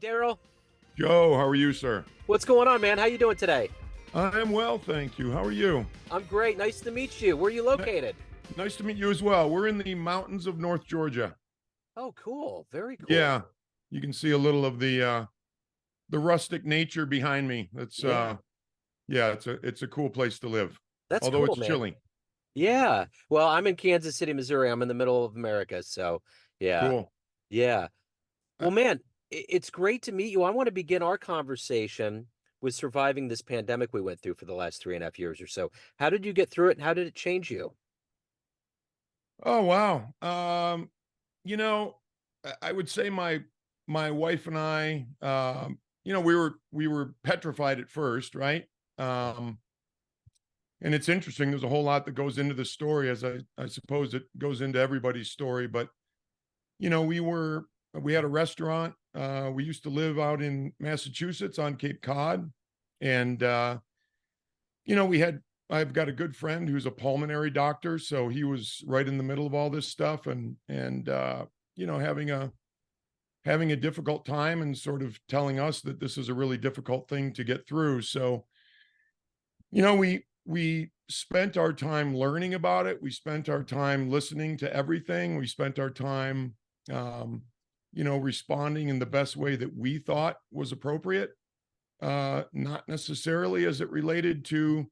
Daryl, Joe, how are you, sir? what's going on, man? How you doing today? I'm well, thank you. How are you? I'm great. Nice to meet you. Where are you N- located? Nice to meet you as well. We're in the mountains of North Georgia. Oh, cool. Very cool. Yeah, you can see a little of the rustic nature behind me. That's Yeah, yeah, it's a cool place to live. that's Although cool, it's man. chilly. Yeah. Well, I'm in Kansas City, Missouri. I'm in the middle of America, so yeah, Cool. yeah. Uh, Well, man, it's great to meet you. I want to begin our conversation with surviving this pandemic we went through for the last 3.5 years or so. How did you get through it, and how did it change you? oh wow. You know, I would say my wife and I, we were petrified at first, right? Um, and it's interesting. There's a whole lot that goes into the story, as I suppose it goes into everybody's story. But we had a restaurant. We used to live out in Massachusetts on Cape Cod, and we had. I've got a good friend who's a pulmonary doctor, so he was right in the middle of all this stuff, and having a difficult time, and sort of telling us that this is a really difficult thing to get through. So we spent our time learning about it. We spent our time listening to everything. We spent our time um, responding in the best way that we thought was appropriate, not necessarily as it related to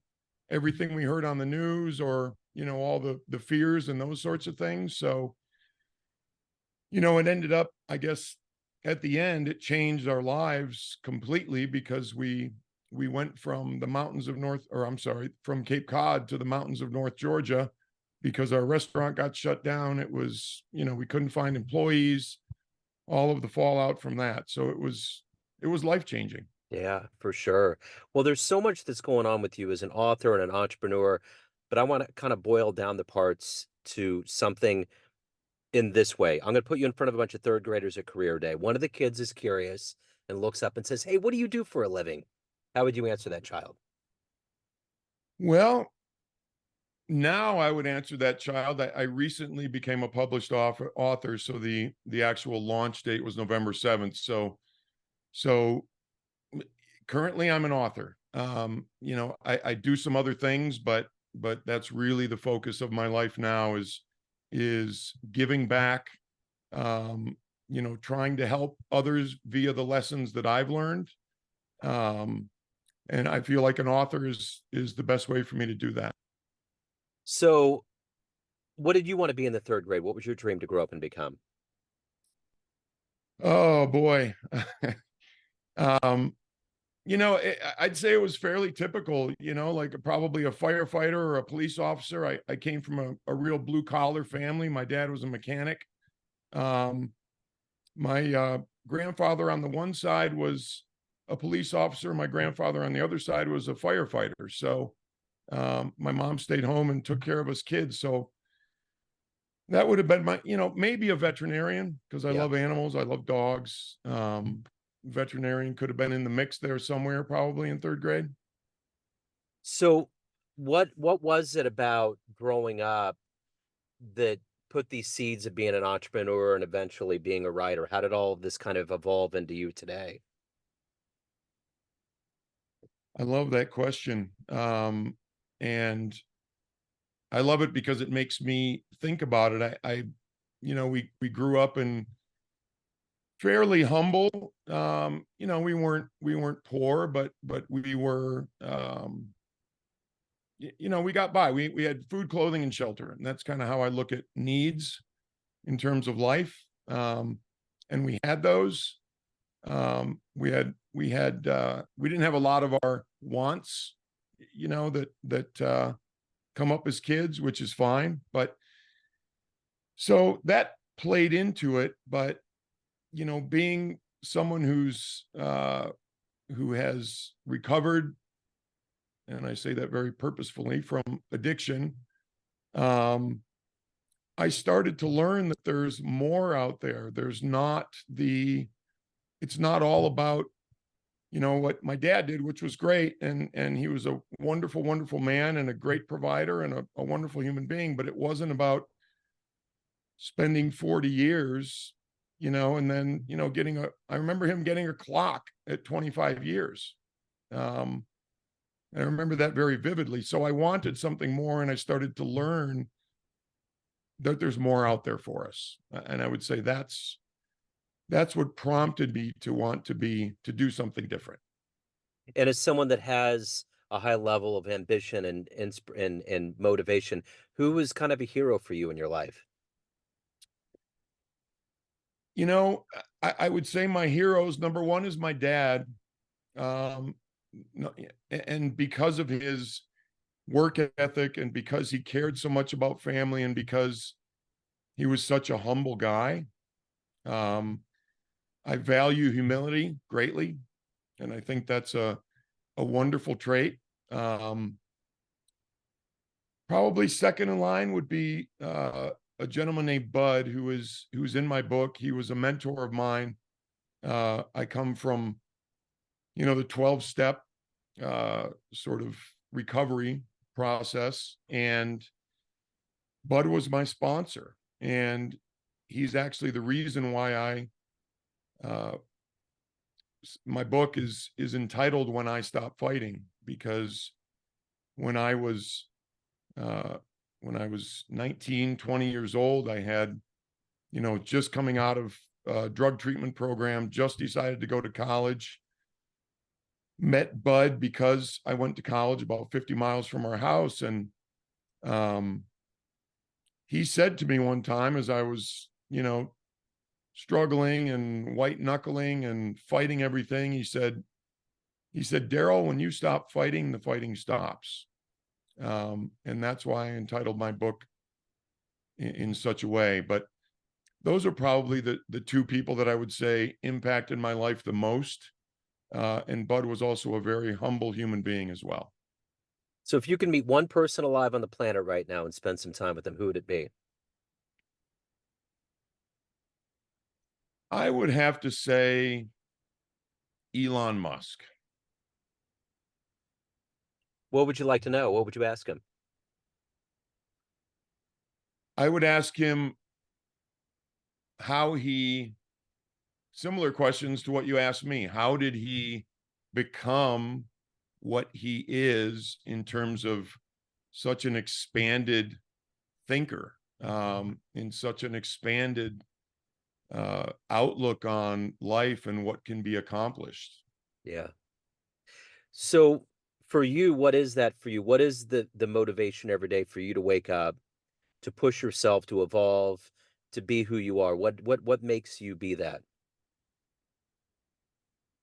everything we heard on the news, or all the fears and those sorts of things. So it ended up, I guess, at the end, it changed our lives completely, because we went from the mountains of North, or I'm sorry, from Cape Cod to the mountains of North Georgia, because our restaurant got shut down. It was, we couldn't find employees, all of the fallout from that. So it was life changing. Yeah, for sure. Well, there's so much that's going on with you as an author and an entrepreneur, but I want to kind of boil down the parts to something in this way. I'm going to put you in front of a bunch of third graders at career day. One of the kids is curious and looks up and says, "Hey, what do you do for a living?" How would you answer that child? Well, now I would answer that child. I recently became a published author, so the actual launch date was November 7th. So currently I'm an author. I do some other things, but that's really the focus of my life now, is giving back, trying to help others via the lessons that I've learned. Um, and I feel like an author is the best way for me to do that. So, what did you want to be in the third grade? What was your dream to grow up and become? Oh boy. um, I'd say it was fairly typical, like probably a firefighter or a police officer. I came from a real blue collar family. My dad was a mechanic. Um, my grandfather on the one side was a police officer. My grandfather on the other side was a firefighter. So my mom stayed home and took care of us kids. So that would have been my, maybe a veterinarian, because I Yeah. love animals. I love dogs. Veterinarian could have been in the mix there somewhere, probably in third grade. So, what was it about growing up that put these seeds of being an entrepreneur and eventually being a writer? How did all of this kind of evolve into you today? I love that question. And I love it because it makes me think about it. We grew up in fairly humble. We weren't poor, but we were, we got by. We had food, clothing, and shelter, and that's kind of how I look at needs in terms of life. And we had those. We didn't have a lot of our wants, that come up as kids, which is fine. But so that played into it. But being someone who has recovered, and I say that very purposefully, from addiction, um, I started to learn that there's more out there. It's not all about, what my dad did, which was great. And he was a wonderful, wonderful man and a great provider and a wonderful human being. But it wasn't about spending 40 years and then, I remember him getting a clock at 25 years. Um, I remember that very vividly. So I wanted something more, and I started to learn that there's more out there for us. And I would say that's what prompted me to want to do something different. And as someone that has a high level of ambition and and motivation, who is kind of a hero for you in your life? You know, I would say my heroes, number one is my dad. Um, no, and because of his work ethic and because he cared so much about family and because he was such a humble guy, um, I value humility greatly. And I think that's a wonderful trait. Um, Probably second in line would be a gentleman named Bud, who's in my book. He was a mentor of mine. I come from, the 12-step sort of recovery process, and Bud was my sponsor, and he's actually the reason why uh, my book is entitled "When I Stopped Fighting," because when I was uh, when I was 19, 20 years old, I had, just coming out of a drug treatment program, just decided to go to college. Met Bud because I went to college about 50 miles from our house. And um, he said to me one time as I was, struggling and white knuckling and fighting everything, he said, Daryl, when you stop fighting, the fighting stops. And that's why I entitled my book in such a way. But those are probably the two people that I would say impacted my life the most. And Bud was also a very humble human being as well. So if you can meet one person alive on the planet right now and spend some time with them, who would it be? I would have to say Elon Musk. What would you like to know? What would you ask him? I would ask him how similar questions to what you asked me. How did he become what he is in terms of such an expanded thinker, in such an expanded outlook on life and what can be accomplished? Yeah. So for you, what is that for you? What is the motivation every day for you to wake up, to push yourself, to evolve, to be who you are? What makes you be that?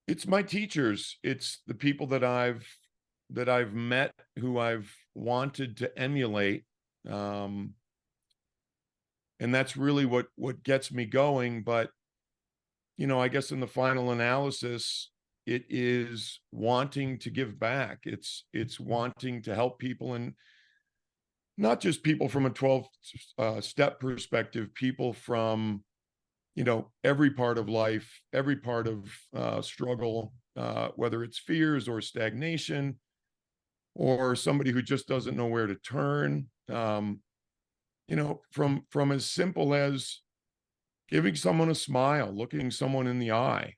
It's my teachers. It's the people that I've met, who I've wanted to emulate. Um, and that's really what gets me going. But, I guess in the final analysis, it is wanting to give back. It's wanting to help people, and not just people from a 12 step perspective, people from, every part of life, every part of struggle, whether it's fears or stagnation or somebody who just doesn't know where to turn. From as simple as giving someone a smile, looking someone in the eye.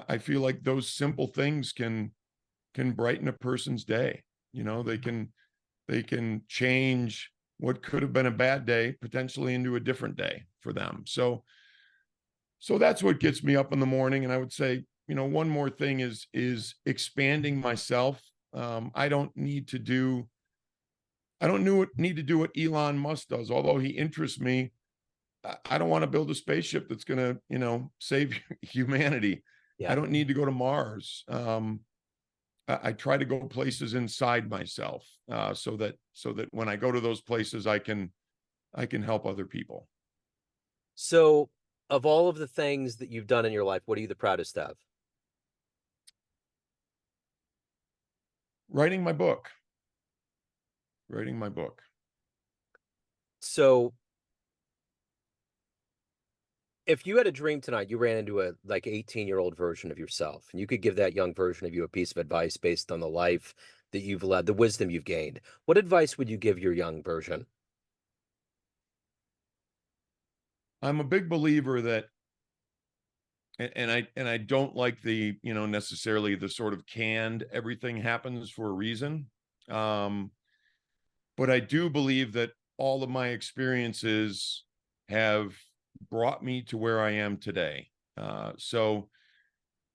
I feel like those simple things can brighten a person's day. They can change what could have been a bad day potentially into a different day for them. So that's what gets me up in the morning. And I would say, one more thing is expanding myself. I don't need to do I don't need to do what Elon Musk does, although he interests me. I don't want to build a spaceship that's going to, save humanity. I Yeah. don't need to go to Mars. I try to go places inside myself, so that when I go to those places, I can help other people. So of all of the things that you've done in your life, what are you the proudest of? Writing my book. Writing my book. So if you had a dream tonight, you ran into a like 18-year-old version of yourself, and you could give that young version of you a piece of advice based on the life that you've led, the wisdom you've gained. What advice would you give your young version? I'm a big believer that, and I don't like the, necessarily the sort of canned everything happens for a reason. Um, but I do believe that all of my experiences have brought me to where I am today. So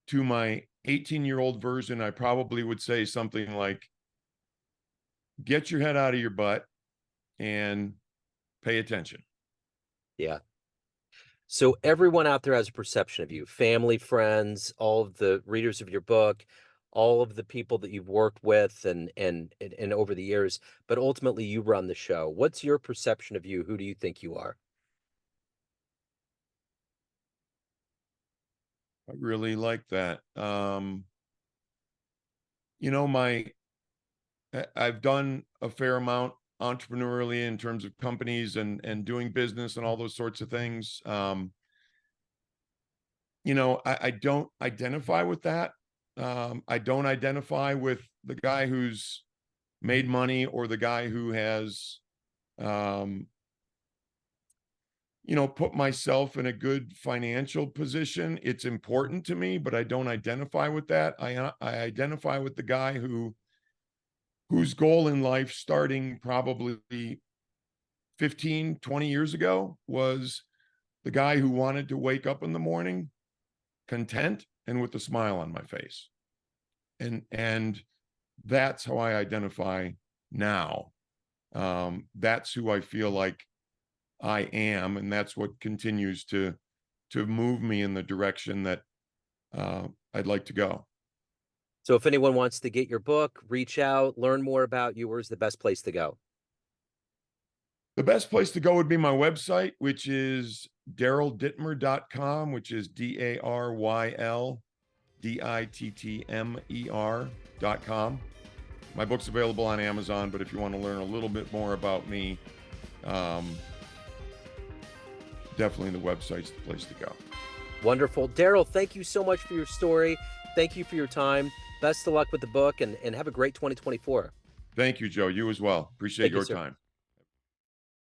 to my 18-year-old version, I probably would say something like, get your head out of your butt and pay attention. Yeah. So everyone out there has a perception of you, family, friends, all of the readers of your book, all of the people that you've worked with and over the years, but ultimately you run the show. What's your perception of you? Who do you think you are? I really like that. You know, my I've done a fair amount entrepreneurially in terms of companies and doing business and all those sorts of things. I don't identify with that. I don't identify with the guy who's made money or the guy who has, um, put myself in a good financial position. It's important to me, but I don't identify with that. I identify with the guy whose goal in life, starting probably 15, 20 years ago, was the guy who wanted to wake up in the morning content and with a smile on my face. And that's how I identify now. That's who I feel like I am, and that's what continues to move me in the direction that I'd like to go. So if anyone wants to get your book, reach out, learn more about you, where's the best place to go? The best place to go would be my website, which is daryldittmer.com, which is DARYLDITTMER.com. My book's available on Amazon, but if you want to learn a little bit more about me, um, definitely the website's the place to go. Wonderful. Daryl, thank you so much for your story. Thank you for your time. Best of luck with the book and have a great 2024. Thank you, Joe. You as well. Appreciate Thank you, your sir. time.